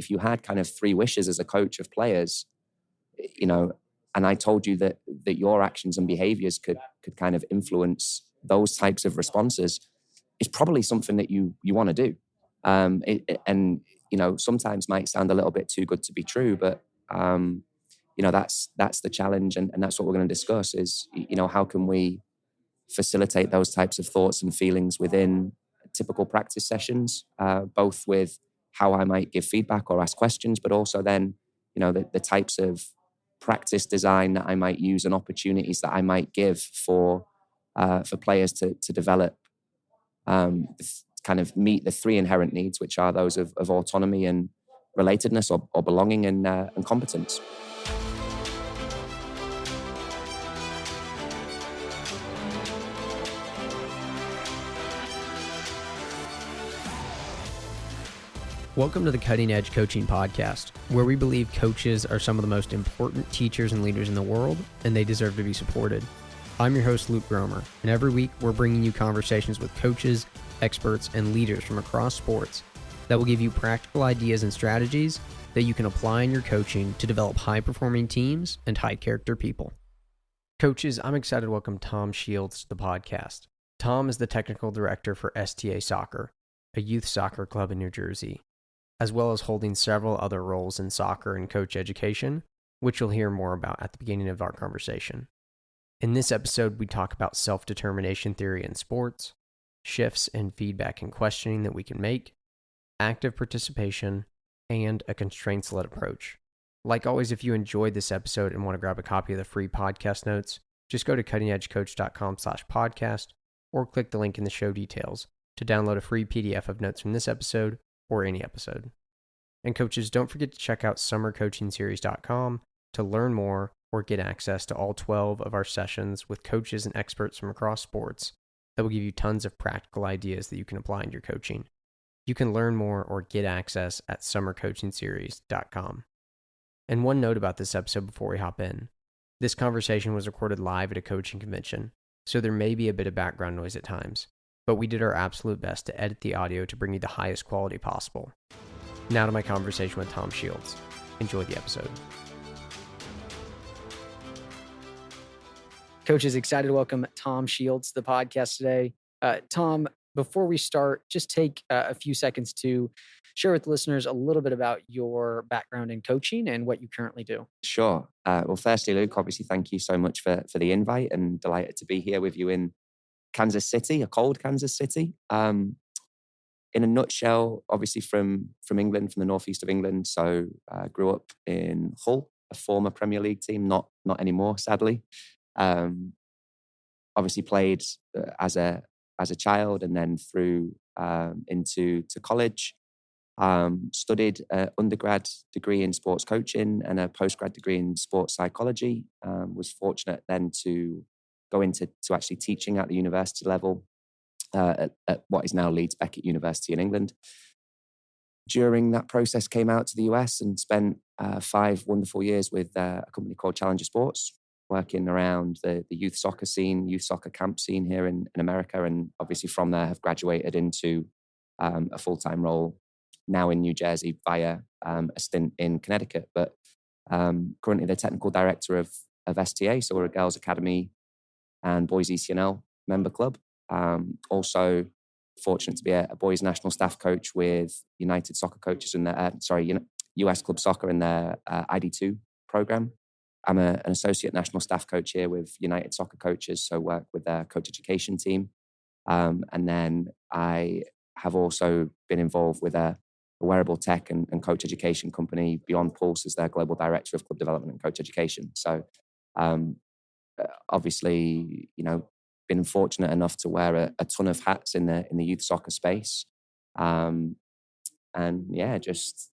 if you had kind of 3 wishes as a coach of players, and I told you that your actions and behaviors could kind of influence those types of responses, it's probably something that you want to do. And sometimes might sound a little bit too good to be true, but that's the challenge, and that's what we're going to discuss is, how can we facilitate those types of thoughts and feelings within typical practice sessions, both with how I might give feedback or ask questions, but also then, the types of practice design that I might use and opportunities that I might give for players to develop, kind of meet the 3 inherent needs, which are those of autonomy and relatedness or belonging and competence. Welcome to the Cutting Edge Coaching Podcast, where we believe coaches are some of the most important teachers and leaders in the world, and they deserve to be supported. I'm your host, Luke Gromer, and every week we're bringing you conversations with coaches, experts, and leaders from across sports that will give you practical ideas and strategies that you can apply in your coaching to develop high-performing teams and high-character people. Coaches, I'm excited to welcome Tom Shields to the podcast. Tom is the technical director for STA Soccer, a youth soccer club in New Jersey, as well as holding several other roles in soccer and coach education, which you'll hear more about at the beginning of our conversation. In this episode, we talk about self-determination theory in sports, shifts in feedback and questioning that we can make, active participation, and a constraints-led approach. Like always, if you enjoyed this episode and want to grab a copy of the free podcast notes, just go to cuttingedgecoach.com/podcast or click the link in the show details to download a free PDF of notes from this episode or any episode. And coaches, don't forget to check out summercoachingseries.com to learn more or get access to all 12 of our sessions with coaches and experts from across sports that will give you tons of practical ideas that you can apply in your coaching. You can learn more or get access at summercoachingseries.com. And one note about this episode before we hop in. This conversation was recorded live at a coaching convention, so there may be a bit of background noise at times, but we did our absolute best to edit the audio to bring you the highest quality possible. Now to my conversation with Tom Shields. Enjoy the episode. Coach is excited to welcome Tom Shields to the podcast today. Tom, before we start, just take a few seconds to share with listeners a little bit about your background in coaching and what you currently do. Sure. Well, firstly, Luke, obviously, thank you so much for the invite, and delighted to be here with you in Kansas City, a cold Kansas City. In a nutshell, obviously from England, from the northeast of England. So grew up in Hull, a former Premier League team, not anymore, sadly. Obviously played as a child, and then through into college. Studied an undergrad degree in sports coaching and a postgrad degree in sports psychology. Was fortunate then to go into actually teaching at the university level at what is now Leeds Beckett University in England. During that process, came out to the US and spent 5 wonderful years with a company called Challenger Sports, working around the youth soccer scene, youth soccer camp scene here in America. And obviously from there have graduated into a full-time role now in New Jersey via a stint in Connecticut. But currently the technical director of STA, so we're a girls' academy and boys ECNL member club. Also fortunate to be a boys national staff coach with United Soccer Coaches in their, US Club Soccer in their ID2 program. I'm an associate national staff coach here with United Soccer Coaches, so work with their coach education team. And then I have also been involved with a wearable tech and coach education company, Beyond Pulse, as their global director of club development and coach education. So obviously, been fortunate enough to wear a ton of hats in the youth soccer space. And yeah, just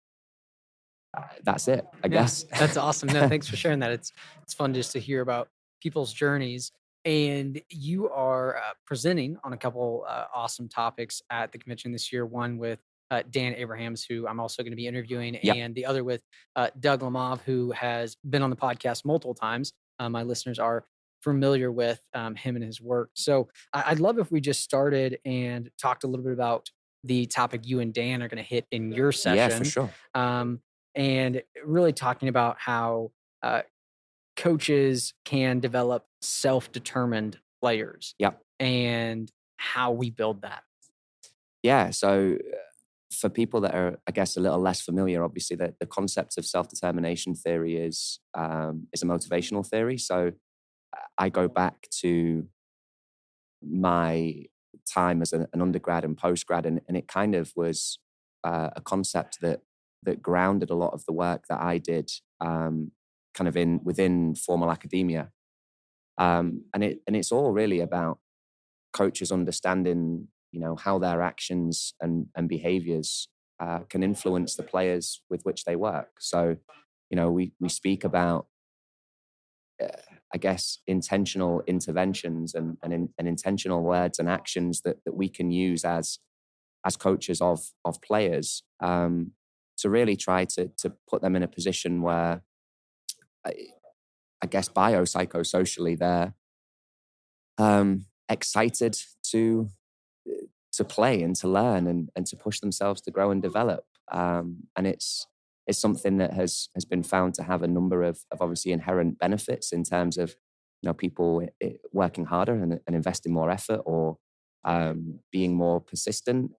that's it, I guess. That's awesome. No, thanks for sharing that. It's fun just to hear about people's journeys. And you are presenting on a couple awesome topics at the convention this year. One with Dan Abrahams, who I'm also going to be interviewing, Yep. and the other with Doug Lemov, who has been on the podcast multiple times. My listeners are familiar with him and his work. So I'd love if we just started and talked a little bit about the topic you and Dan are going to hit in your Yeah, for session, sure. and really talking about how uh, coaches can develop self-determined players Yep. and how we build that. Yeah. So for people that are, I guess, a little less familiar, obviously the concept of self-determination theory is a motivational theory. So I go back to my time as an undergrad and postgrad, and it kind of was a concept that grounded a lot of the work that I did, kind of within formal academia, and it's all really about coaches understanding, how their actions and behaviors can influence the players with which they work. So, we speak about, uh, I guess, intentional interventions and intentional words and actions that we can use as coaches of players, to really try to put them in a position where, I, I guess, biopsychosocially they're excited to to play and to learn and to push themselves to grow and develop. And it's something that has been found to have a number of obviously inherent benefits in terms of, people working harder and investing more effort, or being more persistent.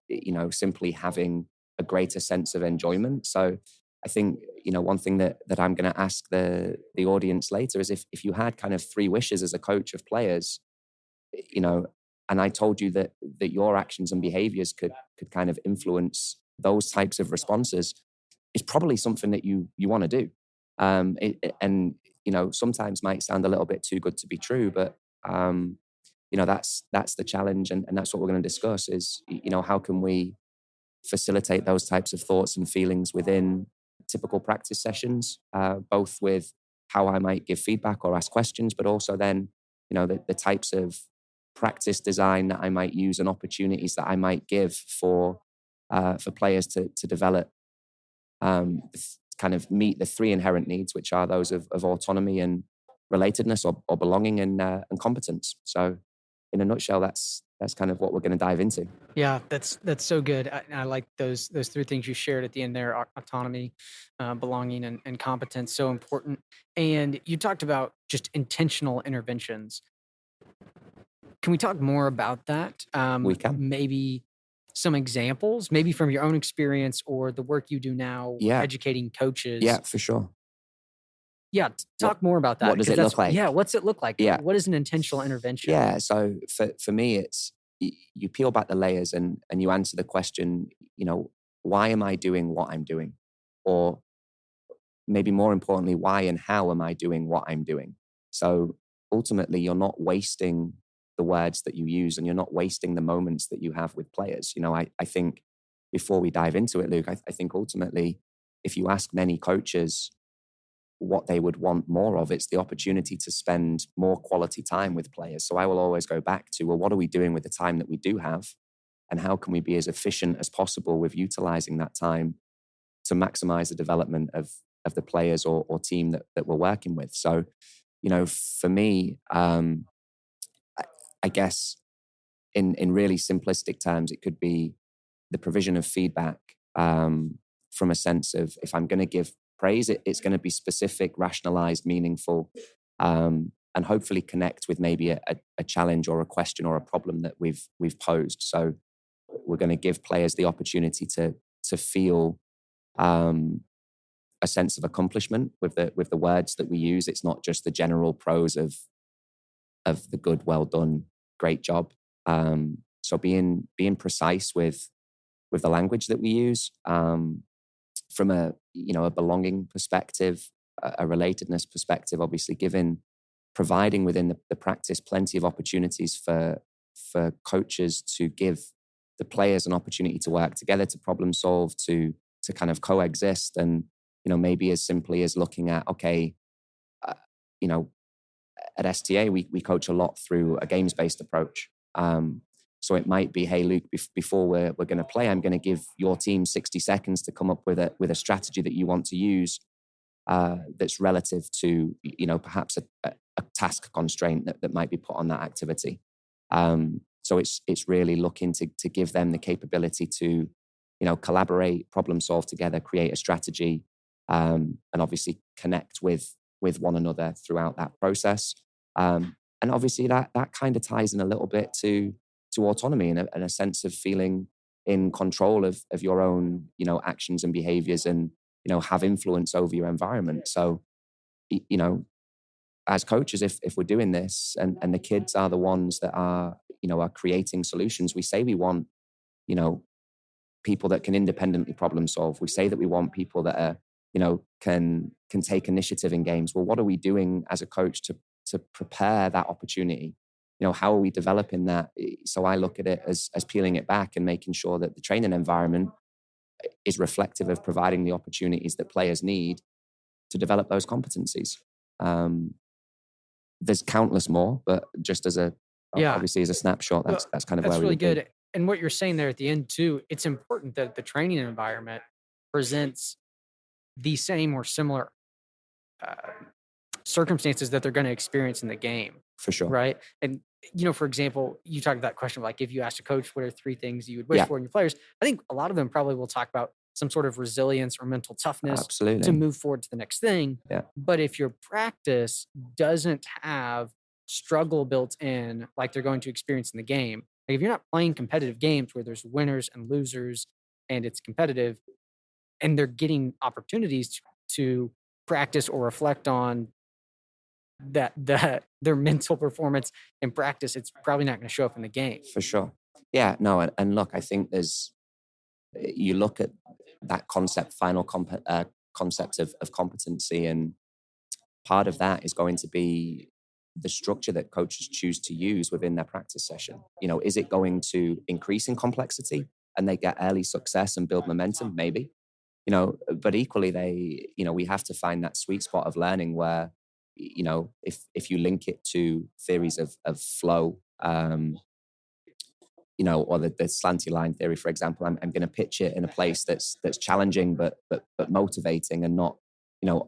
Simply having a greater sense of enjoyment. So I think, one thing that I'm going to ask the audience later is, if you had kind of three wishes as a coach of players, you know, and I told you that your actions and behaviors could kind of influence those types of responses, it's probably something that you want to do. And sometimes might sound a little bit too good to be true, but that's the challenge, and that's what we're going to discuss is, how can we facilitate those types of thoughts and feelings within typical practice sessions, both with how I might give feedback or ask questions, but also then, the types of practice design that I might use and opportunities that I might give for players to develop, kind of meet the three inherent needs, which are those of autonomy and relatedness, or belonging and competence. So, in a nutshell, that's kind of what we're going to dive into. Yeah, that's so good. I like those three things you shared at the end there: autonomy, belonging, and competence. So important. And you talked about just intentional interventions. Can we talk more about that? We can. Maybe some examples, maybe from your own experience or the work you do now Yeah. educating coaches. Yeah, for sure. Yeah, talk more about that. What does 'Cause it look like? Yeah, what's it look like? Yeah. What is an intentional intervention? Yeah. So for me, it's you peel back the layers and you answer the question, why am I doing what I'm doing? Or maybe more importantly, why and how am I doing what I'm doing? So ultimately, you're not wasting the words that you use, and you're not wasting the moments that you have with players. I think before we dive into it, Luke, I think ultimately, if you ask many coaches what they would want more of, it's the opportunity to spend more quality time with players. So I will always go back to, well, what are we doing with the time that we do have? And how can we be as efficient as possible with utilizing that time to maximize the development of the players or team that we're working with? So, for me, I guess in really simplistic terms, it could be the provision of feedback, from a sense of, if I'm going to give praise, it's going to be specific, rationalized, meaningful, and hopefully connect with maybe a challenge or a question or a problem that we've posed. So we're going to give players the opportunity to feel a sense of accomplishment with the words that we use. It's not just the general prose of the good, well done, great job. So being precise with the language that we use, from a belonging perspective, a relatedness perspective, obviously providing within the practice plenty of opportunities for coaches to give the players an opportunity to work together, to problem solve, to kind of coexist. And maybe as simply as looking at, okay, uh, you know at STA we coach a lot through a games-based approach. So it might be, hey Luke, before we're going to play, I'm going to give your team 60 seconds to come up with a strategy that you want to use, that's relative to perhaps a task constraint that might be put on that activity. So it's really looking to give them the capability to, collaborate, problem solve together, create a strategy, and obviously connect with one another throughout that process. And obviously that kind of ties in a little bit to autonomy and a sense of feeling in control of your own, actions and behaviors, and, have influence over your environment. So, as coaches, if we're doing this and the kids are the ones that are, are creating solutions, we say we want, you know, people that can independently problem solve. We say that we want people that are, can take initiative in games. Well, what are we doing as a coach to prepare that opportunity? How are we developing that? So I look at it as peeling it back and making sure that the training environment is reflective of providing the opportunities that players need to develop those competencies. There's countless more, but just as obviously as a snapshot, that's kind of that's where really we would good. be. And what you're saying there at the end too, it's important that the training environment presents the same or similar uh, circumstances that they're going to experience in the game, For sure. right? And for example, you talked about that question of like if you asked a coach what are 3 things you would wish Yeah. for in your players, I think a lot of them probably will talk about some sort of resilience or mental toughness to Absolutely. move forward to the next thing. Yeah. But if your practice doesn't have struggle built in like they're going to experience in the game, like if you're not playing competitive games where there's winners and losers and it's competitive and they're getting opportunities to practice or reflect on that their mental performance in practice, it's probably not going to show up in the game. For sure. Yeah, no, and look, I think you look at that concept of competency, and part of that is going to be the structure that coaches choose to use within their practice session. Is it going to increase in complexity and they get early success and build momentum? Maybe. But equally we have to find that sweet spot of learning where, if you link it to theories of flow, or the slanty line theory, for example, I'm going to pitch it in a place that's challenging, but motivating, and not,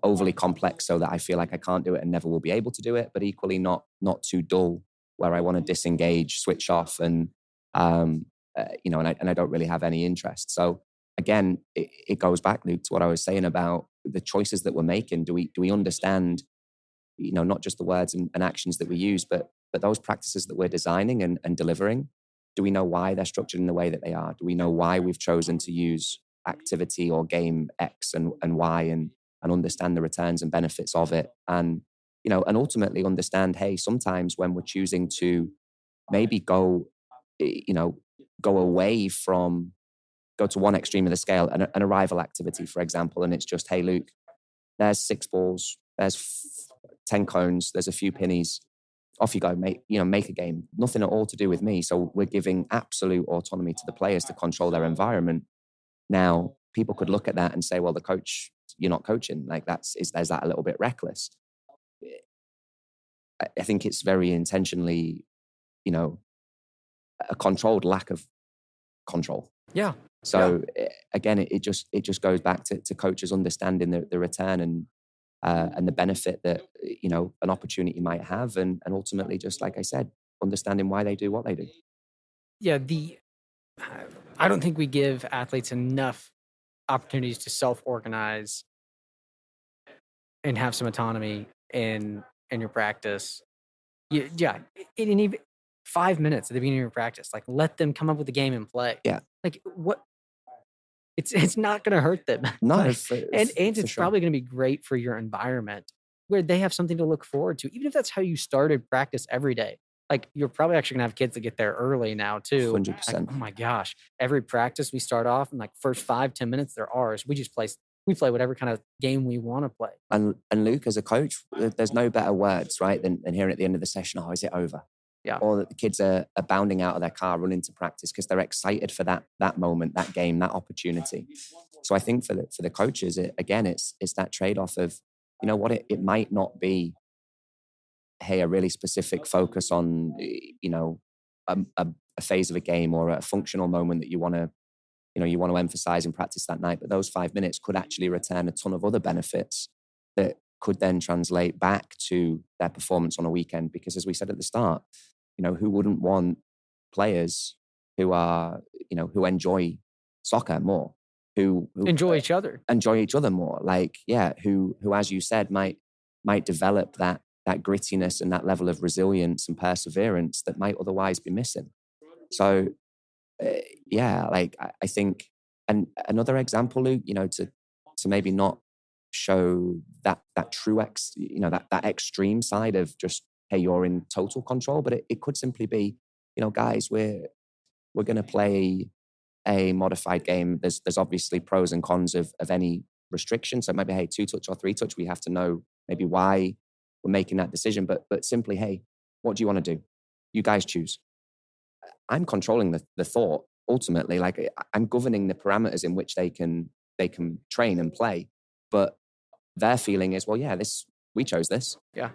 overly complex so that I feel like I can't do it and never will be able to do it, but equally not too dull where I want to disengage, switch off, and, and I don't really have any interest. So again, it goes back, Luke, to what I was saying about the choices that we're making. Do we understand, not just the words and actions that we use, but those practices that we're designing and delivering? Do we know why they're structured in the way that they are? Do we know why we've chosen to use activity or game X and Y, and understand the returns and benefits of it? And, and ultimately understand, hey, sometimes when we're choosing to maybe go to one extreme of the scale, an arrival activity, for example, and it's just, hey, Luke, there's 6 balls, there's 10 cones, there's a few pennies, off you go, make a game. Nothing at all to do with me. So we're giving absolute autonomy to the players to control their environment. Now, people could look at that and say, well, the coach, you're not coaching. Like is that a little bit reckless? I think it's very intentionally, a controlled lack of control. Yeah. So again, it just goes back to coaches understanding the return and the benefit that an opportunity might have, and ultimately, just like I said, understanding why they do what they do. Yeah, I don't think we give athletes enough opportunities to self-organize and have some autonomy in your practice. Yeah, in even 5 minutes at the beginning of your practice, like let them come up with a game and play. Yeah. Like what? It's not going to hurt them. No, Like, and it's sure. probably going to be great for your environment where they have something to look forward to, even if that's how you started practice every day. Like you're probably actually gonna have kids that get there early now too. 100%. Like, oh my gosh, every practice we start off and like first 5-10 minutes they're ours. We play whatever kind of game we want to play. And Luke, as a coach, there's no better words, right, than hearing at the end of the session, oh, is it over? Yeah. Or that the kids are bounding out of their car, running to practice because they're excited for that moment, that game, that opportunity. So I think for the coaches, it's that trade-off of, it might not be, hey, a really specific focus on, a phase of a game or a functional moment that you want to emphasize and practice that night. But those 5 minutes could actually return a ton of other benefits that could then translate back to their performance on a weekend. Because as we said at the start, who wouldn't want players who are, who enjoy soccer more, who Enjoy each other. enjoy each other more. Like, yeah, who, as you said, might develop that grittiness and that level of resilience and perseverance that might otherwise be missing. So, yeah, like I think, and another example, Luke, to maybe not show that true that extreme side of just, hey, you're in total control, but it could simply be, guys, we're going to play a modified game. There's obviously pros and cons of any restriction. So maybe, hey, 2-touch or 3-touch, we have to know maybe why we're making that decision. But simply, hey, what do you want to do? You guys choose. I'm controlling the thought ultimately. Like, I'm governing the parameters in which they can train and play. But their feeling is, well, yeah, we chose this. Yeah.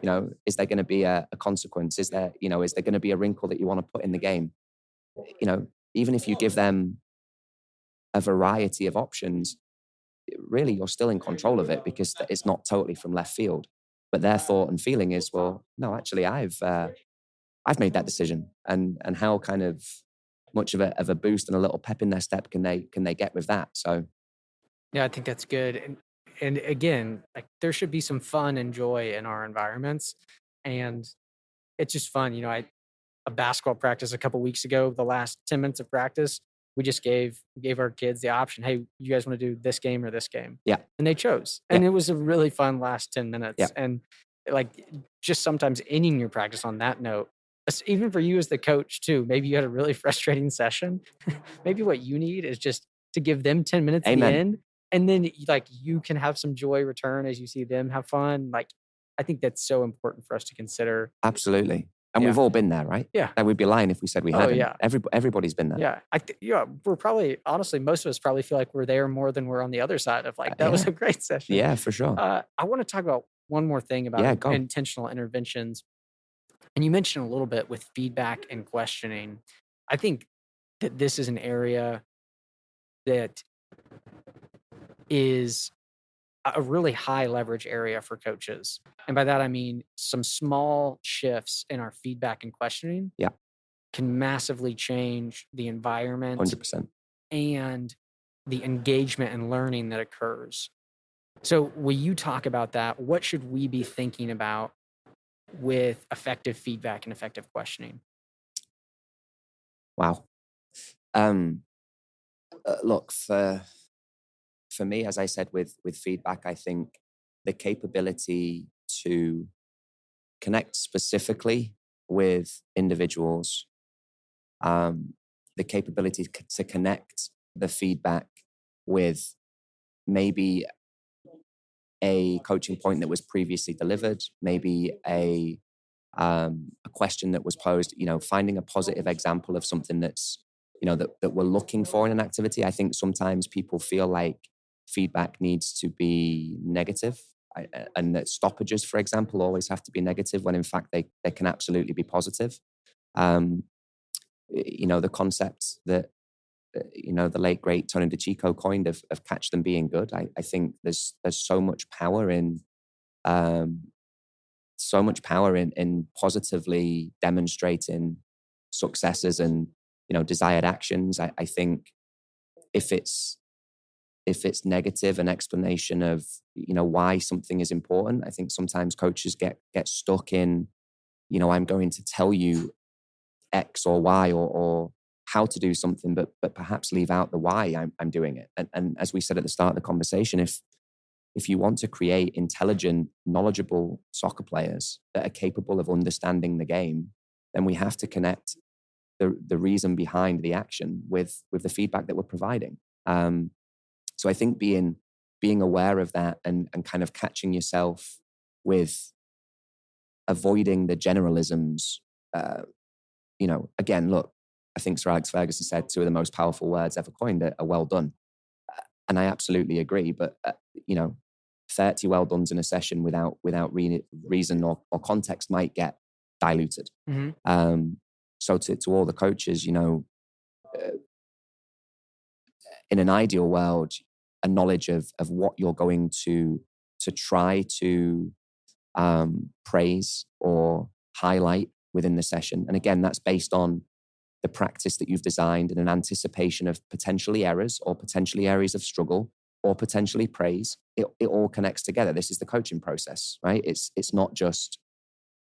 Is there going to be a consequence? Is there going to be a wrinkle that you want to put in the game? Even if you give them a variety of options, really you're still in control of it because it's not totally from left field. But their thought and feeling is, well, no, actually, I've made that decision, and how kind of much of a boost and a little pep in their step can they get with that? So, yeah, I think that's good. And again, like, there should be some fun and joy in our environments, and it's just fun. A basketball practice a couple weeks ago, the last 10 minutes of practice, we just gave our kids the option, hey, you guys want to do this game or this game? Yeah. And they chose. And Yeah. it was a really fun last 10 minutes. Yeah. And like, just sometimes ending your practice on that note, even for you as the coach too, maybe you had a really frustrating session. Maybe what you need is just to give them 10 minutes at the end. And then like, you can have some joy return as you see them have fun. Like, I think that's so important for us to consider. Absolutely. And we've all been there, right? Yeah. And we'd be lying if we said we hadn't. Yeah. Everybody's been there. Yeah. We're probably, honestly, most of us probably feel like we're there more than we're on the other side of like, that was a great session. Yeah, for sure. I want to talk about one more thing about intentional interventions. And you mentioned a little bit with feedback and questioning. I think that this is an area that is a really high leverage area for coaches. And by that, I mean some small shifts in our feedback and questioning can massively change the environment 100%. and the engagement and learning that occurs. So will you talk about that? What should we be thinking about with effective feedback and effective questioning? Wow. Look, for me, as I said, with feedback, I think the capability to connect specifically with individuals, the capability to connect the feedback with maybe a coaching point that was previously delivered, maybe a question that was posed, finding a positive example of something that's, that we're looking for in an activity. I think sometimes people feel like feedback needs to be negative, and that stoppages, for example, always have to be negative when in fact they can absolutely be positive. The concept that the late great Tony DeCicco coined of catch them being good. I think there's so much power in positively demonstrating successes and desired actions. I think if it's negative, an explanation of why something is important. I think sometimes coaches get stuck in I'm going to tell you X or Y or how to do something, but perhaps leave out the why I'm doing it. And as we said at the start of the conversation, if you want to create intelligent, knowledgeable soccer players that are capable of understanding the game, then we have to connect the reason behind the action with the feedback that we're providing. So I think being aware of that and kind of catching yourself with avoiding the generalisms. Again, look, I think Sir Alex Ferguson said two of the most powerful words ever coined are well done. And I absolutely agree. But, 30 well dones in a session without reason or context might get diluted. Mm-hmm. So to all the coaches, in an ideal world, a knowledge of what you're going to try to praise or highlight within the session. And again, that's based on the practice that you've designed in an anticipation of potentially errors or potentially areas of struggle or potentially praise. It all connects together. This is the coaching process, right? It's not just,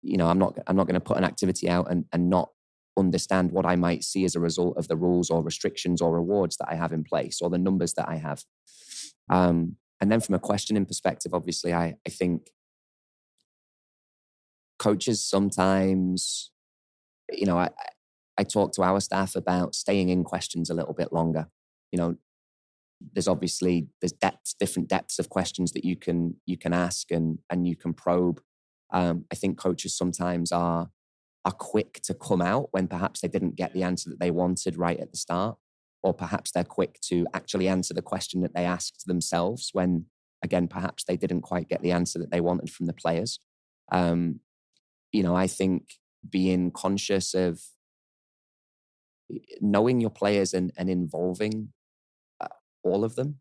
I'm not going to put an activity out and not understand what I might see as a result of the rules or restrictions or rewards that I have in place or the numbers that I have. And then from a questioning perspective, obviously, I think coaches sometimes, I talk to our staff about staying in questions a little bit longer. There's different depths of questions that you can ask and you can probe. I think coaches sometimes are quick to come out when perhaps they didn't get the answer that they wanted right at the start, or perhaps they're quick to actually answer the question that they asked themselves when, again, perhaps they didn't quite get the answer that they wanted from the players. I think being conscious of knowing your players and involving all of them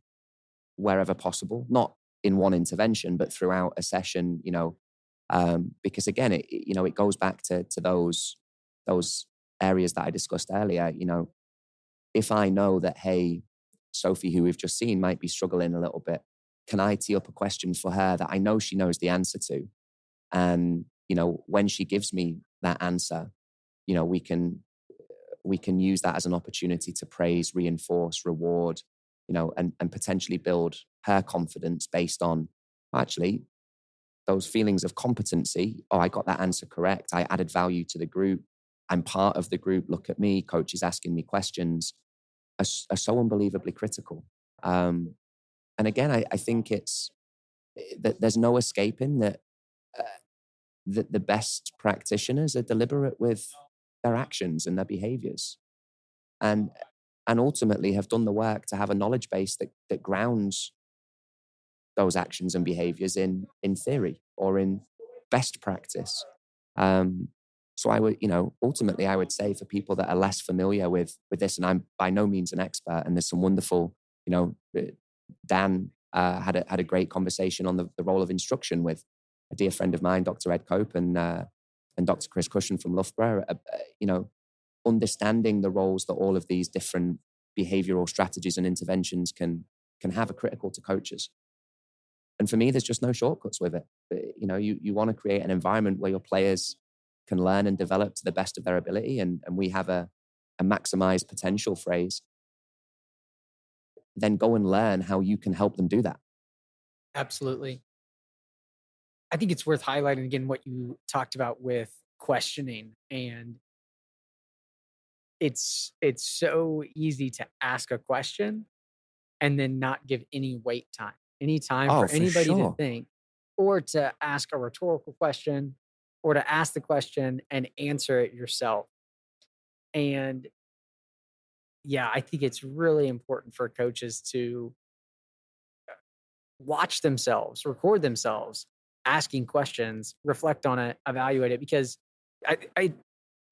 wherever possible, not in one intervention, but throughout a session, because again, it goes back to those areas that I discussed earlier. If I know that, hey, Sophie, who we've just seen, might be struggling a little bit, can I tee up a question for her that I know she knows the answer to? And, when she gives me that answer, we can use that as an opportunity to praise, reinforce, reward, and potentially build her confidence based on actually those feelings of competency. Oh, I got that answer correct. I added value to the group. I'm part of the group. Look at me. Coach is asking me questions are so unbelievably critical. And again, I think it's that there's no escaping that the best practitioners are deliberate with their actions and their behaviors, and ultimately have done the work to have a knowledge base that grounds those actions and behaviors in theory or in best practice. So I would, ultimately I would say for people that are less familiar with this, and I'm by no means an expert, and there's some wonderful, Dan had a great conversation on the role of instruction with a dear friend of mine, Dr. Ed Cope, and Dr. Chris Cushion from Loughborough. Understanding the roles that all of these different behavioral strategies and interventions can have are critical to coaches. And for me, there's just no shortcuts with it. You want to create an environment where your players can learn and develop to the best of their ability. And we have a maximize potential phrase. Then go and learn how you can help them do that. Absolutely. I think it's worth highlighting again what you talked about with questioning. And it's so easy to ask a question and then not give any time for anybody to think, or to ask a rhetorical question, or to ask the question and answer it yourself. And yeah, I think it's really important for coaches to watch themselves, record themselves asking questions, reflect on it, evaluate it, because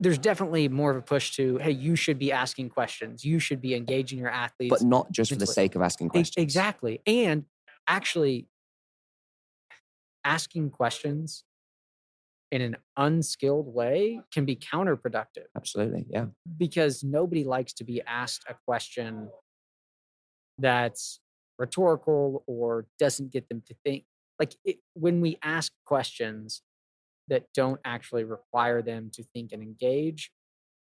there's definitely more of a push to, hey, you should be asking questions. You should be engaging your athletes. But not just for the sake of asking questions. Exactly. And actually asking questions in an unskilled way can be counterproductive. Absolutely, yeah. Because nobody likes to be asked a question that's rhetorical or doesn't get them to think. When we ask questions that don't actually require them to think and engage,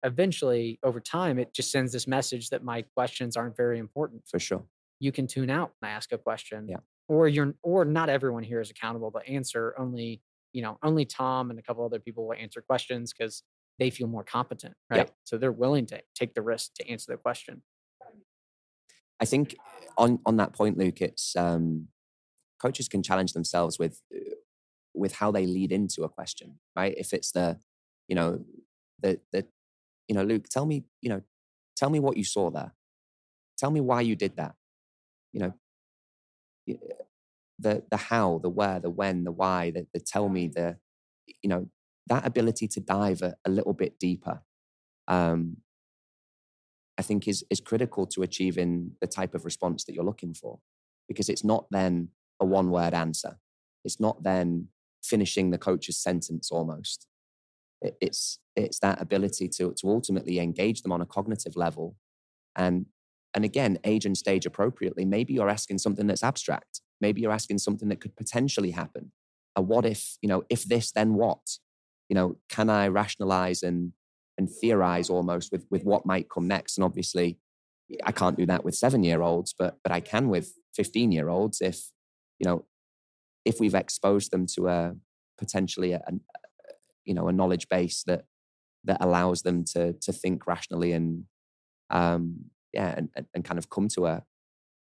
eventually, over time, it just sends this message that my questions aren't very important. For sure. You can tune out when I ask a question. Yeah. Or not everyone here is accountable to answer. Only Tom and a couple other people will answer questions because they feel more competent, right? Yeah. So they're willing to take the risk to answer the question. I think on that point, Luke, it's coaches can challenge themselves with how they lead into a question, right? If it's Luke, tell me what you saw there. Tell me why you did that. The how, the where, the when, the why, the tell me, that ability to dive a little bit deeper, I think is critical to achieving the type of response that you're looking for, because it's not then a one-word answer. It's not then finishing the coach's sentence almost. It's that ability to ultimately engage them on a cognitive level, and again, age and stage appropriately. Maybe you're asking something that's abstract. Maybe you're asking something that could potentially happen. A what if, if this, then what? Can I rationalize and theorize almost with what might come next? And obviously, I can't do that with 7-year-olds, but I can with 15-year-olds if we've exposed them to a potentially a knowledge base that allows them to think rationally and and kind of come to a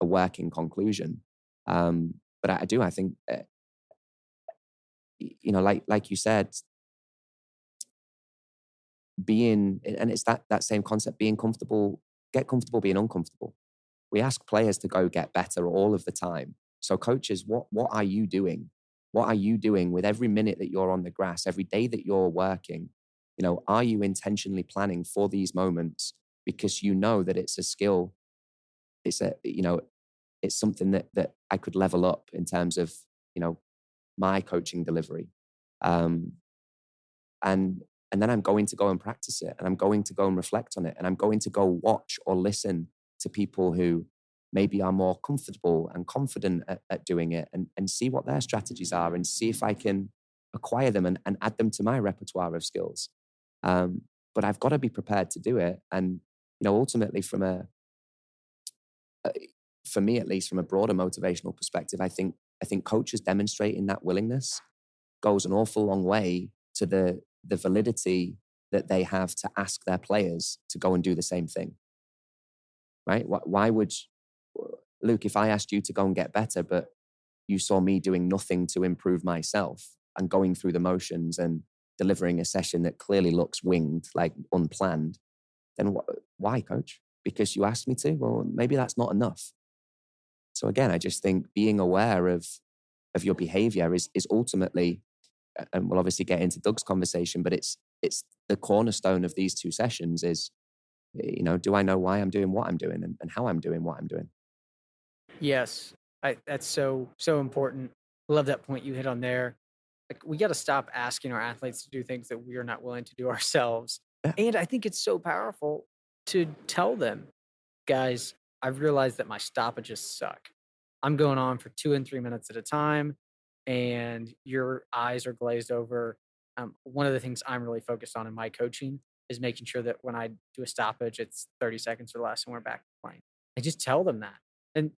working conclusion. But I think like you said, and it's that same concept, being comfortable, get comfortable being uncomfortable. We ask players to go get better all of the time. So coaches, what are you doing? What are you doing with every minute that you're on the grass, every day that you're working? Are you intentionally planning for these moments? Because that it's a skill. It's something that I could level up in terms of, my coaching delivery. And then I'm going to go and practice it, and I'm going to go and reflect on it, and I'm going to go watch or listen to people who maybe are more comfortable and confident at doing it, and see what their strategies are, and see if I can acquire them and add them to my repertoire of skills. But I've got to be prepared to do it. And, ultimately for me, at least from a broader motivational perspective, I think coaches demonstrating that willingness goes an awful long way to the validity that they have to ask their players to go and do the same thing. Right? Why would, Luke, if I asked you to go and get better, but you saw me doing nothing to improve myself and going through the motions and delivering a session that clearly looks winged, like unplanned, then why, coach? Because you asked me to? Well, maybe that's not enough. So again, I just think being aware of your behavior is ultimately, and we'll obviously get into Doug's conversation, but it's the cornerstone of these two sessions is, do I know why I'm doing what I'm doing and how I'm doing what I'm doing? Yes, that's so important. I love that point you hit on there. Like, we got to stop asking our athletes to do things that we are not willing to do ourselves. Yeah. And I think it's so powerful to tell them, guys, I've realized that my stoppages suck. I'm going on for 2 and 3 minutes at a time, and your eyes are glazed over. One of the things I'm really focused on in my coaching is making sure that when I do a stoppage, it's 30 seconds or less, and we're back to playing. I just tell them that. And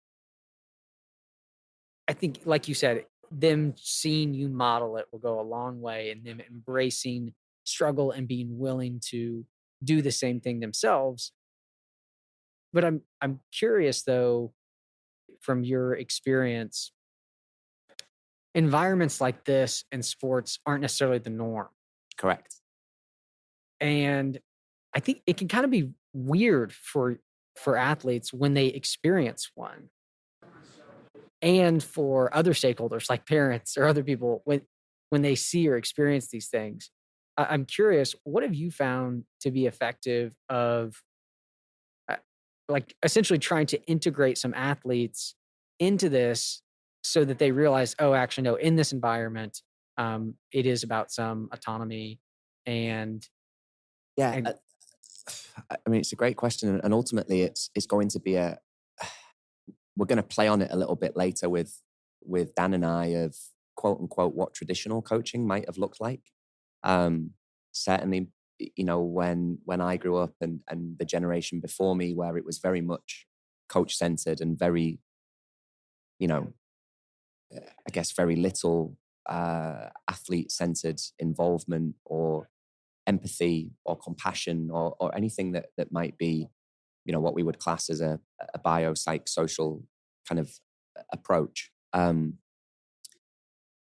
I think, like you said, them seeing you model it will go a long way, and them embracing struggle and being willing to do the same thing themselves. But I'm curious though, from your experience, environments like this in sports aren't necessarily the norm. Correct. And I think it can kind of be weird for athletes when they experience one. And for other stakeholders like parents or other people when they see or experience these things. I'm curious, what have you found to be effective of like essentially trying to integrate some athletes into this so that they realize, oh, actually, no, in this environment, it is about some autonomy and Yeah. I mean, it's a great question. And ultimately, it's going to be we're going to play on it a little bit later with Dan and I of quote unquote what traditional coaching might have looked like. Certainly, when I grew up and the generation before me, where it was very much coach centered and very, I guess very little athlete centered involvement or empathy or compassion or anything that might be, what we would class as a biopsychosocial kind of approach. And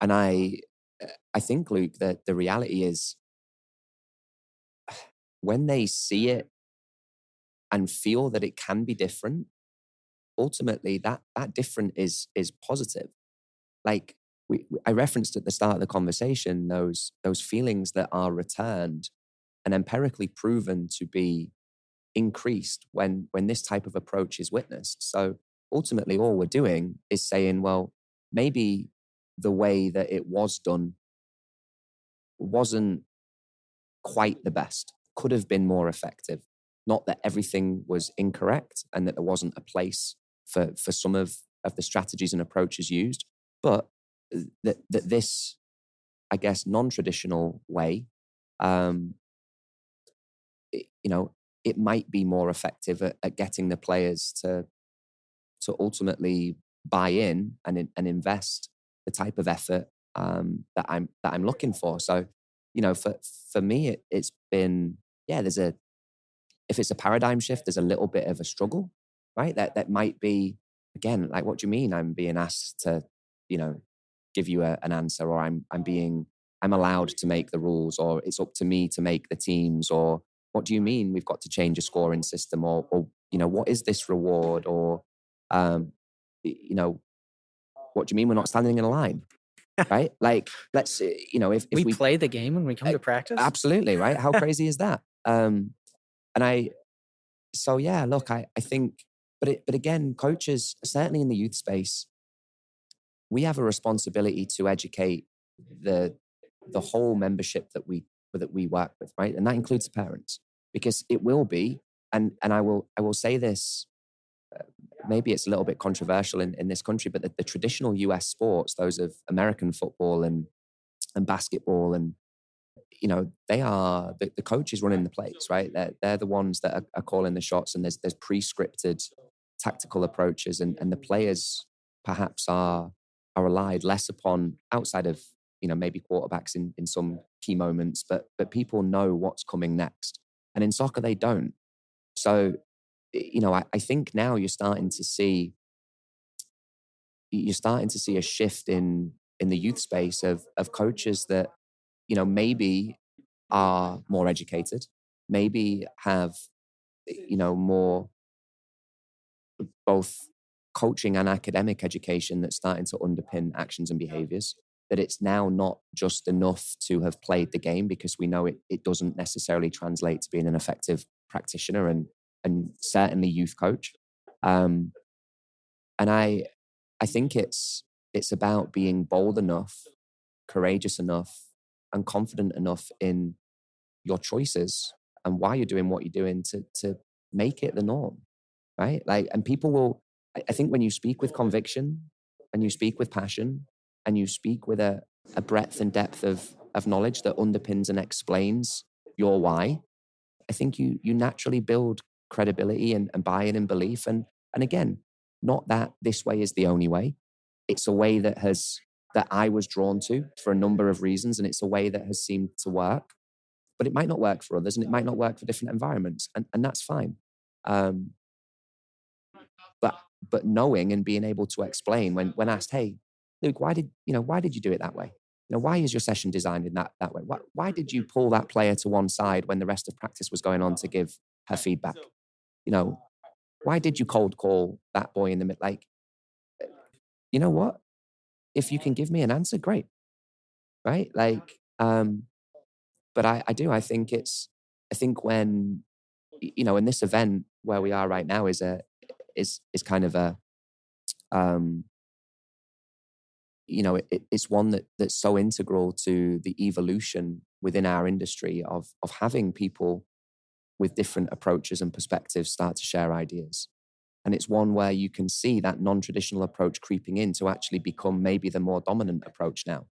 I think, Luke, that the reality is when they see it and feel that it can be different, ultimately that different is positive. Like I referenced at the start of the conversation, those feelings that are returned and empirically proven to be increased when this type of approach is witnessed. So ultimately, all we're doing is saying, well, maybe the way that it was done wasn't quite the best, could have been more effective. Not that everything was incorrect and that there wasn't a place for some of the strategies and approaches used, but that this, I guess, non-traditional way, it might be more effective at getting the players to ultimately buy in and invest the type of effort that I'm looking for. So, for me, it's been, if it's a paradigm shift, there's a little bit of a struggle, right? That might be, again, like, what do you mean I'm being asked to, give you an answer, or I'm allowed to make the rules, or it's up to me to make the teams, or what do you mean we've got to change a scoring system, or what is this reward, or what do you mean we're not standing in a line, right? Like, let's, if We we play the game when we come to practice. absolutely, right? How crazy is that? So yeah, look, I think, but again, coaches, certainly in the youth space, we have a responsibility to educate the whole membership that we work with, right? And that includes the parents, because it will be, and I will say this, maybe it's a little bit controversial in this country, but the traditional US sports, those of American football and basketball, and they are the coaches running the plays, right? They're the ones that are calling the shots, and there's pre-scripted tactical approaches, and the players perhaps are relied less upon, outside of maybe quarterbacks in some key moments, but people know what's coming next, and in soccer they don't. So I think now you're starting to see a shift in the youth space of coaches that maybe are more educated, maybe have more both coaching and academic education that's starting to underpin actions and behaviors. That it's now not just enough to have played the game, because we know it doesn't necessarily translate to being an effective practitioner and certainly youth coach. And I think it's about being bold enough, courageous enough, and confident enough in your choices and why you're doing what you're doing to make it the norm, right? Like, and people will, I think when you speak with conviction and you speak with passion and you speak with a breadth and depth of knowledge that underpins and explains your why, I think you naturally build credibility and buy-in and belief. And again, not that this way is the only way. It's a way that I was drawn to for a number of reasons, and it's a way that has seemed to work. But it might not work for others, and it might not work for different environments, and that's fine. But knowing and being able to explain when asked, hey, Luke, why did you do it that way? Why is your session designed in that way? Why did you pull that player to one side when the rest of practice was going on to give her feedback? Why did you cold call that boy in the mid? Like, you know what? If you can give me an answer, great, right? Like, but I think when, in this event where we are right now is kind of a, it's one that's so integral to the evolution within our industry of having people with different approaches and perspectives start to share ideas. And it's one where you can see that non-traditional approach creeping in to actually become maybe the more dominant approach now.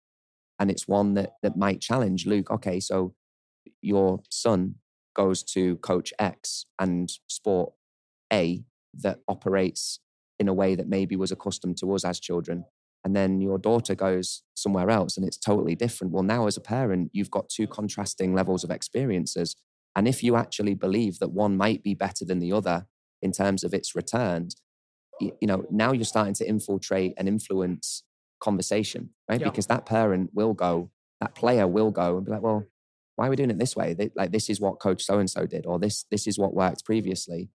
And it's one that might challenge, Luke, okay, so your son goes to coach X and sport A that operates in a way that maybe was accustomed to us as children. And then your daughter goes somewhere else and it's totally different. Well, now as a parent, you've got two contrasting levels of experiences. And if you actually believe that one might be better than the other in terms of its returns, now you're starting to infiltrate and influence conversation, right? Yeah. Because that parent will go, that player will go and be like, well, why are we doing it this way? Like, this is what coach so-and-so did, or this is what worked previously.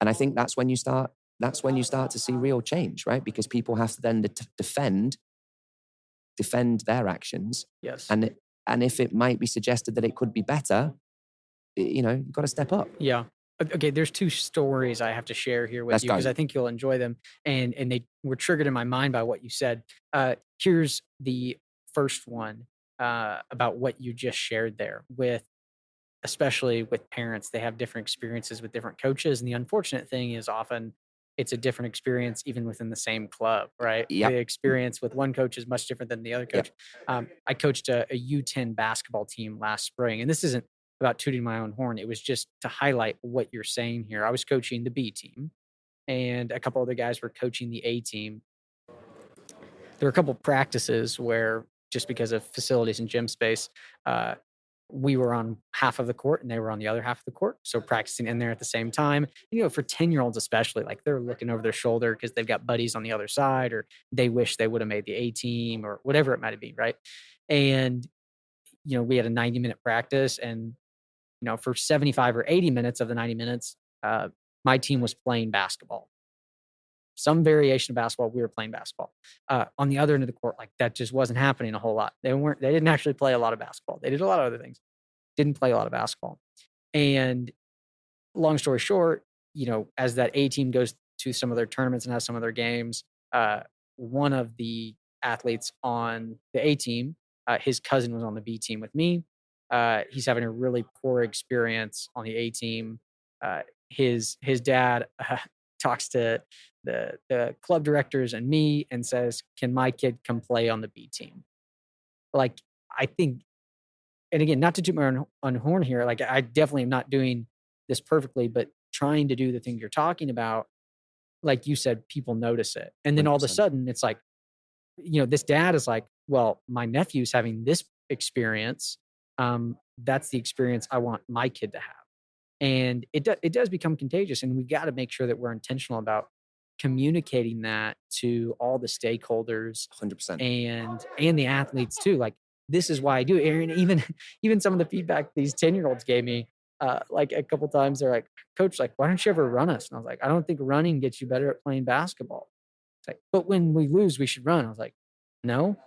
And I think that's when you start to see real change, right? Because people have to then defend their actions. Yes. And if it might be suggested that it could be better, you've got to step up. Yeah. Okay, there's two stories I have to share here with you because I think you'll enjoy them, and they were triggered in my mind by what you said. Here's the first one about what you just shared there with especially with parents, they have different experiences with different coaches. And the unfortunate thing is often it's a different experience even within the same club, right? The Yep. experience with one coach is much different than the other Yep. coach. I coached a U10 basketball team last spring, and this isn't about tooting my own horn. It was just to highlight what you're saying here. I was coaching the B team, and a couple other guys were coaching the A team. There were a couple practices where, just because of facilities and gym space, uh, we were on half of the court and they were on the other half of the court. So practicing in there at the same time, for 10-year-olds especially, like they're looking over their shoulder because they've got buddies on the other side, or they wish they would have made the A team or whatever it might have been, right? And, we had a 90-minute practice, and, for 75 or 80 minutes of the 90 minutes, my team was playing basketball. Some variation of basketball, we were playing basketball. On the other end of the court, like that just wasn't happening a whole lot. They didn't actually play a lot of basketball. They did a lot of other things. Didn't play a lot of basketball. And long story short, as that A team goes to some of their tournaments and has some of their games, one of the athletes on the A team, his cousin was on the B team with me. He's having a really poor experience on the A team. His dad talks to the club directors and me and says, "Can my kid come play on the B team?" Like, I think, and again, not to toot my own horn here, like I definitely am not doing this perfectly, but trying to do the things you're talking about, like you said, people notice it. And then all of a 100%. sudden it's like, this dad is like, well, my nephew's having this experience. That's the experience I want my kid to have. And it does become contagious, and we've got to make sure that we're intentional about communicating that to all the stakeholders 100%. and the athletes too. Like, this is why I do it. And even some of the feedback these 10-year-olds gave me, like a couple times, they're like, "Coach, like, why don't you ever run us?" And I was like, "I don't think running gets you better at playing basketball." It's like, "But when we lose, we should run." I was like, No,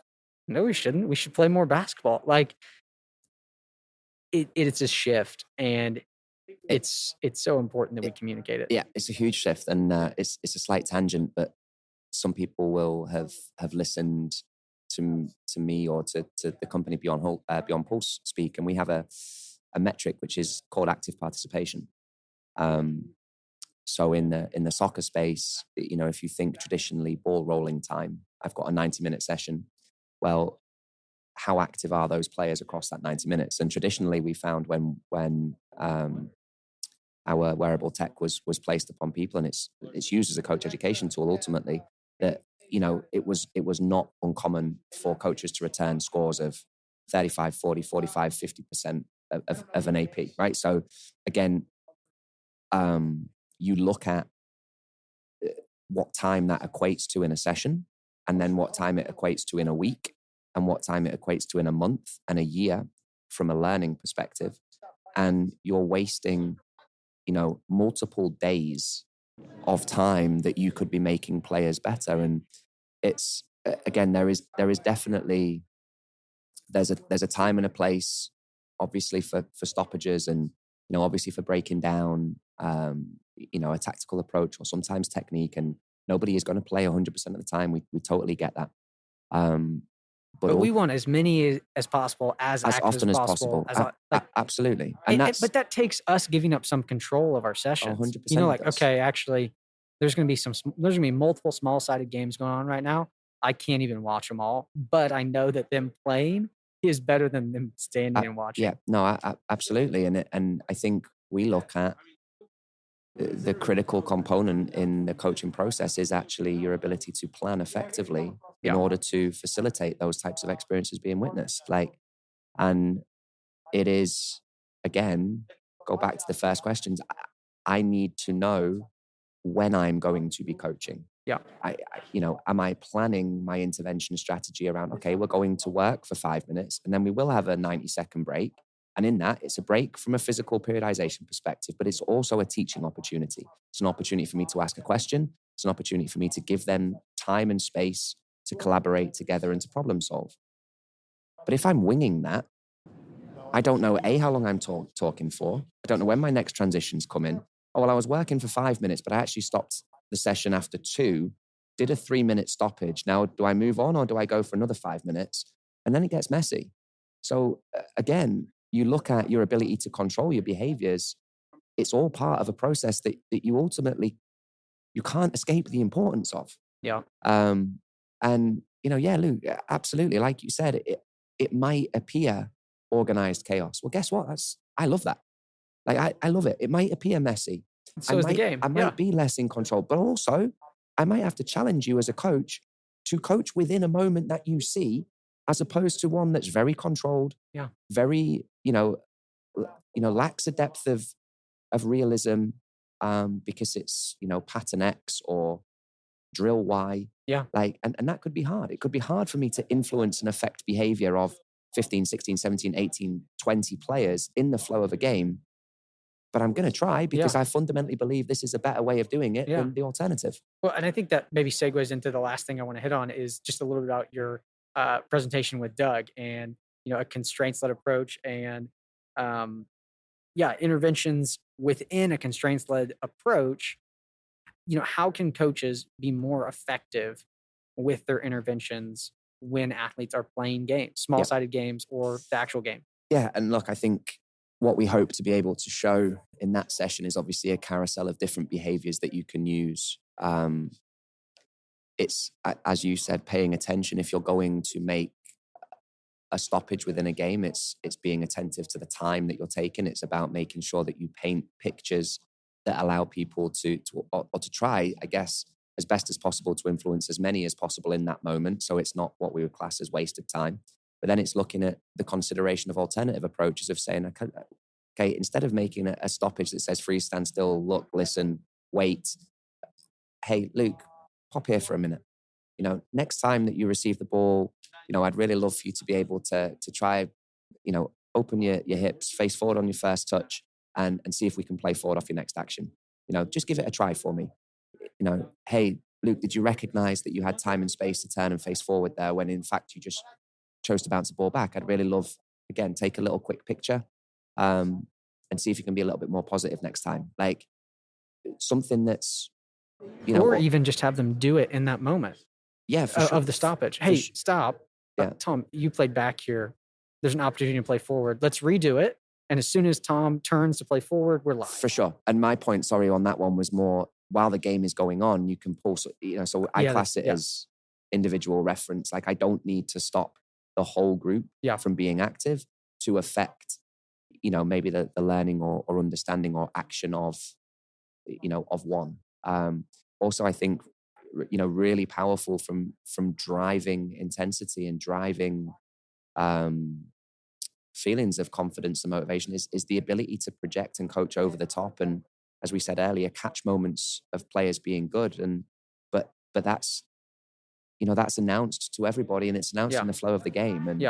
we shouldn't. We should play more basketball. Like, it's a shift, and it's so important that we communicate it. Yeah, it's a huge shift, and it's a slight tangent, but some people will have listened to me or to the company Beyond Pulse speak, and we have a metric which is called active participation. So in the soccer space, if you think traditionally ball rolling time, I've got a 90-minute session. Well, how active are those players across that 90 minutes? And traditionally, we found when our wearable tech was placed upon people, and it's used as a coach education tool ultimately, that it was not uncommon for coaches to return scores of 35, 40, 45, 50% of an AP, right? So again, you look at what time that equates to in a session, and then what time it equates to in a week, and what time it equates to in a month and a year from a learning perspective. And you're wasting, multiple days of time that you could be making players better. And it's, again, there is definitely, there's a time and a place, obviously for stoppages, and, obviously for breaking down, a tactical approach or sometimes technique, and nobody is going to play 100% of the time. We totally get that. But we want as many as possible, as often as possible. Absolutely. But that takes us giving up some control of our sessions. 100%. Okay, actually, there's going to be multiple small-sided games going on right now. I can't even watch them all, but I know that them playing is better than them standing and watching. Yeah, no, absolutely. And I think we look at the critical component in the coaching process is actually your ability to plan effectively in order to facilitate those types of experiences being witnessed. And it is, again, go back to the first questions. I need to know when I'm going to be coaching. Yeah. Am I planning my intervention strategy around, okay, we're going to work for 5 minutes, and then we will have a 90-second break. And in that, it's a break from a physical periodization perspective, but it's also a teaching opportunity. It's an opportunity for me to ask a question. It's an opportunity for me to give them time and space to collaborate together and to problem solve. But if I'm winging that, I don't know, how long I'm talking for. I don't know when my next transitions come in. Oh, well, I was working for 5 minutes, but I actually stopped the session after 2, did a 3-minute stoppage. Now, do I move on or do I go for another 5 minutes? And then it gets messy. So again, you look at your ability to control your behaviors, it's all part of a process that you ultimately, you can't escape the importance of. Yeah. And, yeah, Luke, absolutely. Like you said, it might appear organized chaos. Well, guess what? I love that. Like, I love it. It might appear messy. So is the game. I might be less in control, but also I might have to challenge you as a coach to coach within a moment that you see, as opposed to one that's very controlled, Yeah. very, lacks a depth of realism, because it's, pattern X or drill Y. Yeah. Like, and that could be hard. It could be hard for me to influence and affect behavior of 15, 16, 17, 18, 20 players in the flow of a game. But I'm going to try because I fundamentally believe this is a better way of doing it than the alternative. Well, and I think that maybe segues into the last thing I want to hit on is just a little bit about your presentation with Doug and, a constraints-led approach and, interventions within a constraints-led approach. How can coaches be more effective with their interventions when athletes are playing games, small-sided games or the actual game? Yeah, and look, I think what we hope to be able to show in that session is obviously a carousel of different behaviors that you can use. It's, as you said, paying attention. If you're going to make a stoppage within a game, it's being attentive to the time that you're taking. It's about making sure that you paint pictures that allow people to try, I guess, as best as possible to influence as many as possible in that moment. So it's not what we would class as wasted time. But then it's looking at the consideration of alternative approaches of saying, okay, instead of making a stoppage that says freeze, stand still, look, listen, wait. Hey, Luke, pop here for a minute. Next time that you receive the ball, I'd really love for you to be able to try, open your hips, face forward on your first touch and see if we can play forward off your next action. Just give it a try for me. Hey, Luke, did you recognize that you had time and space to turn and face forward there when in fact you just chose to bounce the ball back? I'd really love, again, take a little quick picture and see if you can be a little bit more positive next time. Like something that's, or even just have them do it in that moment. Yeah, for sure. Of the stoppage. Hey, stop. Yeah. Tom, you played back here. There's an opportunity to play forward. Let's redo it. And as soon as Tom turns to play forward, we're live. For sure. And my point, sorry, on that one was more, while the game is going on, you can pull, so I class it as individual reference. Like I don't need to stop the whole group from being active to affect, maybe the learning or understanding or action of one. Also, I think, really powerful from driving intensity and driving feelings of confidence and motivation is the ability to project and coach over the top. And as we said earlier, catch moments of players being good. And but that's that's announced to everybody and it's announced in the flow of the game. And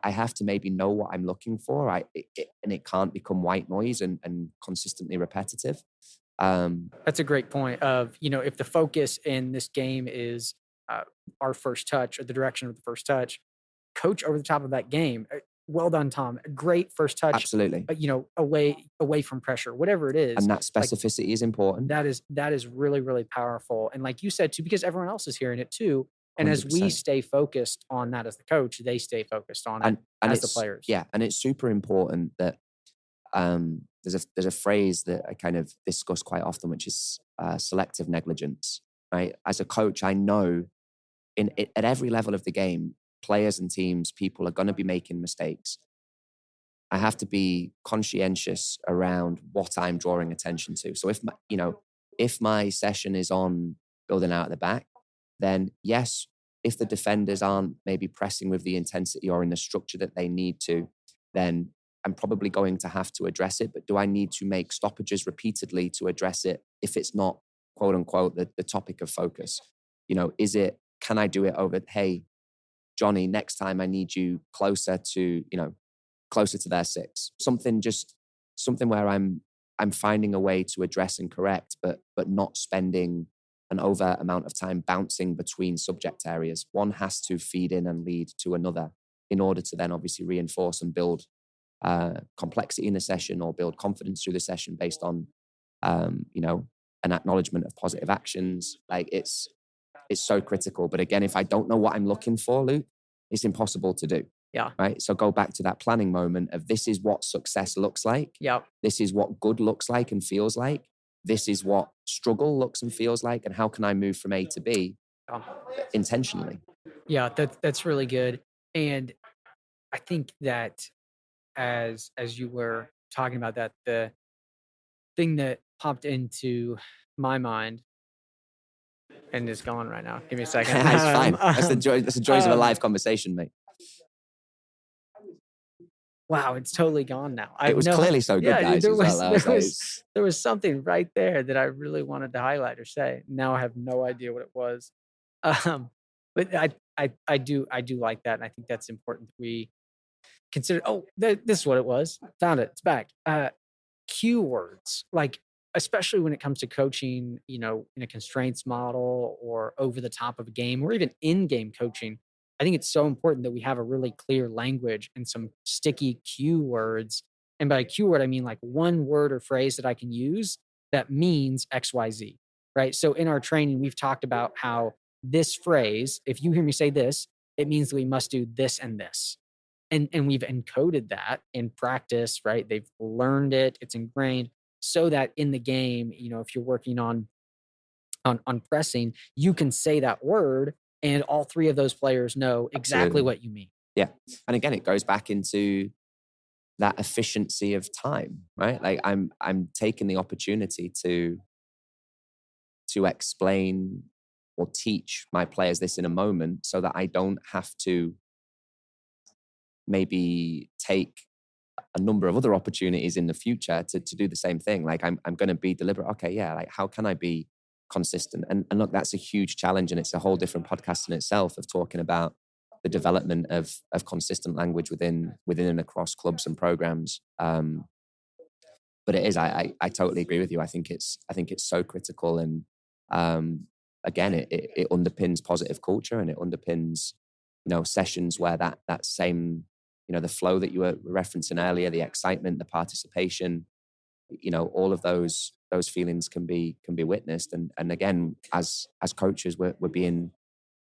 I have to maybe know what I'm looking for. And it can't become white noise and consistently repetitive. That's a great point of, if the focus in this game is our first touch or the direction of the first touch, coach over the top of that game. Well done, Tom. Great first touch. Absolutely. Away from pressure, whatever it is. And that specificity is important. That is really, really powerful. And like you said too, because everyone else is hearing it too. And 100%. As we stay focused on that as the coach, they stay focused on it as the players. Yeah. And it's super important that there's a phrase that I kind of discuss quite often, which is selective negligence, right? As a coach, I know at every level of the game, players and teams, people are going to be making mistakes. I have to be conscientious around what I'm drawing attention to. So if my session is on building out at the back, then yes, if the defenders aren't maybe pressing with the intensity or in the structure that they need to, then I'm probably going to have to address it. But do I need to make stoppages repeatedly to address it if it's not, quote unquote, the topic of focus? Can I do it over, hey, Johnny, next time I need you closer to their six. Something where I'm finding a way to address and correct, but not spending an over amount of time bouncing between subject areas. One has to feed in and lead to another in order to then obviously reinforce and build complexity in the session or build confidence through the session based on, an acknowledgement of positive actions. Like it's so critical. But again, if I don't know what I'm looking for, Luke, it's impossible to do. Yeah. Right. So go back to that planning moment of this is what success looks like. Yeah. This is what good looks like and feels like. This is what struggle looks and feels like. And how can I move from A to B intentionally? Yeah, that's really good. And I think that as you were talking about that, the thing that popped into my mind and is gone right now. Give me a second. It's fine. That's the joys of a live conversation, mate. Wow, it's totally gone now. It was clearly so good, guys. There was something right there that I really wanted to highlight or say. Now I have no idea what it was. But I do like that, and I think that's important. We consider. Oh, this is what it was. Found it. It's back. Cue words, like especially when it comes to coaching, in a constraints model or over the top of a game or even in-game coaching. I think it's so important that we have a really clear language and some sticky cue words. And by cue word, I mean like one word or phrase that I can use that means XYZ, right? So in our training, we've talked about how this phrase, if you hear me say this, it means that we must do this and this. And we've encoded that in practice, right? They've learned it, it's ingrained, so that in the game, if you're working on pressing, you can say that word and all three of those players know exactly Absolutely. what you mean. Yeah. And again, it goes back into that efficiency of time, right? Like I'm taking the opportunity to explain or teach my players this in a moment so that I don't have to maybe take a number of other opportunities in the future to do the same thing. Like I'm going to be deliberate. Okay, yeah. Like how can I be consistent? And look, that's a huge challenge, and it's a whole different podcast in itself of talking about the development of consistent language within and across clubs and programs. But it is. I totally agree with you. I think it's so critical, and again, it underpins positive culture, and it underpins sessions where that same the flow that you were referencing earlier, the excitement, the participation, all of those feelings can be witnessed. And again, as coaches, we're being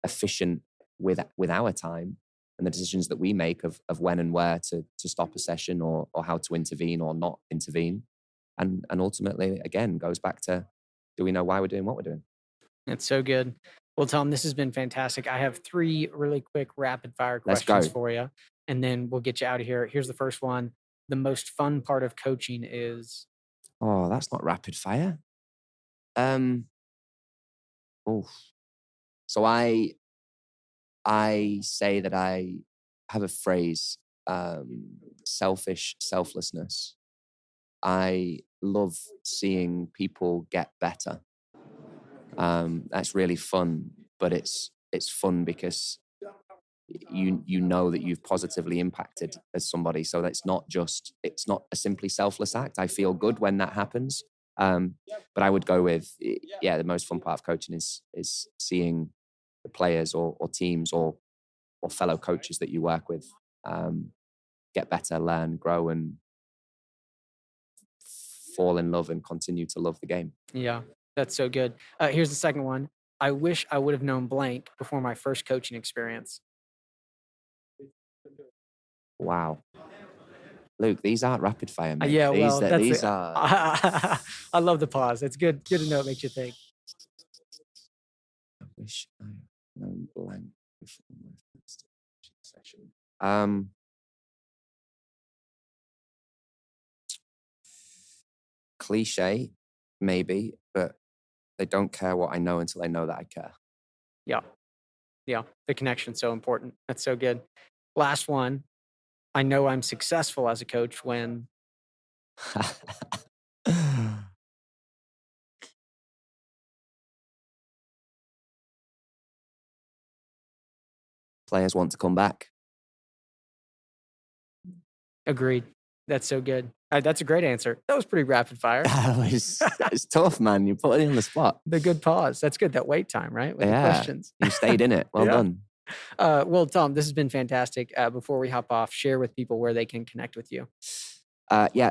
efficient with our time and the decisions that we make of when and where to stop a session or how to intervene or not intervene. And ultimately, again, goes back to, do we know why we're doing what we're doing? That's so good. Well, Tom, this has been fantastic. I have 3 really quick rapid fire questions for you, and then we'll get you out of here. Here's the first one. The most fun part of coaching is? Oh, that's not rapid fire. Oh, so I say that I have a phrase, selfish selflessness. I love seeing people get better. That's really fun, but it's fun because you know that you've positively impacted as somebody. So it's not a simply selfless act. I feel good when that happens. But I would go with, the most fun part of coaching is seeing the players or teams or fellow coaches that you work with get better, learn, grow, and fall in love and continue to love the game. Yeah, that's so good. Here's the second one. I wish I would have known blank before my first coaching experience. Wow. Luke, these aren't rapid fire, mate. Yeah, well, these are... I love the pause. It's good to know it makes you think. I wish I had known blank before my first session. Cliche, maybe, but they don't care what I know until they know that I care. Yeah. The connection's so important. That's so good. Last one. I know I'm successful as a coach when... Players want to come back. Agreed. That's so good. That's a great answer. That was pretty rapid fire. It's tough, man. You put it on the spot. The good pause. That's good. That wait time, right? With the questions. You stayed in it. Well done. Well, Tom, this has been fantastic. Before we hop off, share with people where they can connect with you.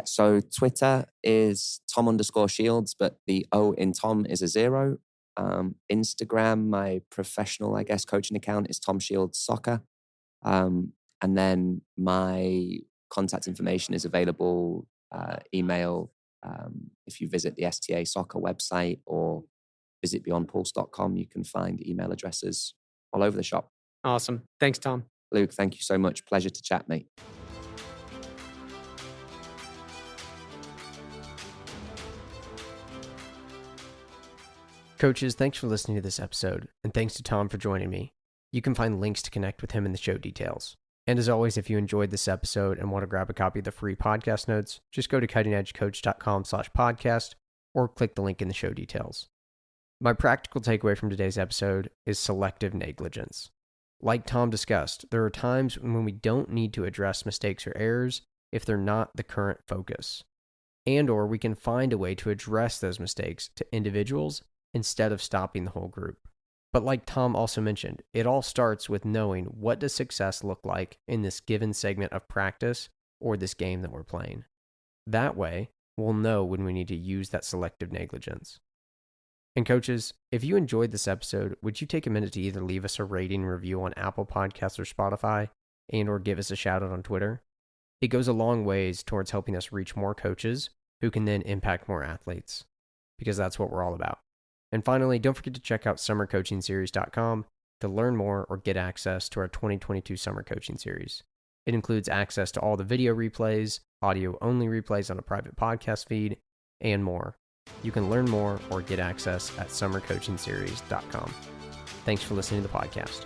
So Twitter is Tom_Shields, but the O in Tom is a 0. Instagram, my professional, coaching account is Tom Shields Soccer. And then my contact information is available, email, if you visit the STA Soccer website or visit beyondpulse.com, you can find email addresses all over the shop. Awesome. Thanks, Tom. Luke, thank you so much. Pleasure to chat, mate. Coaches, thanks for listening to this episode, and thanks to Tom for joining me. You can find links to connect with him in the show details. And as always, if you enjoyed this episode and want to grab a copy of the free podcast notes, just go to cuttingedgecoach.com/podcast or click the link in the show details. My practical takeaway from today's episode is selective negligence. Like Tom discussed, there are times when we don't need to address mistakes or errors if they're not the current focus. And or we can find a way to address those mistakes to individuals instead of stopping the whole group. But like Tom also mentioned, it all starts with knowing what does success look like in this given segment of practice or this game that we're playing. That way, we'll know when we need to use that selective negligence. And coaches, if you enjoyed this episode, would you take a minute to either leave us a rating and review on Apple Podcasts or Spotify, and or give us a shout out on Twitter? It goes a long ways towards helping us reach more coaches who can then impact more athletes, because that's what we're all about. And finally, don't forget to check out summercoachingseries.com to learn more or get access to our 2022 summer coaching series. It includes access to all the video replays, audio-only replays on a private podcast feed, and more. You can learn more or get access at summercoachingseries.com. Thanks for listening to the podcast.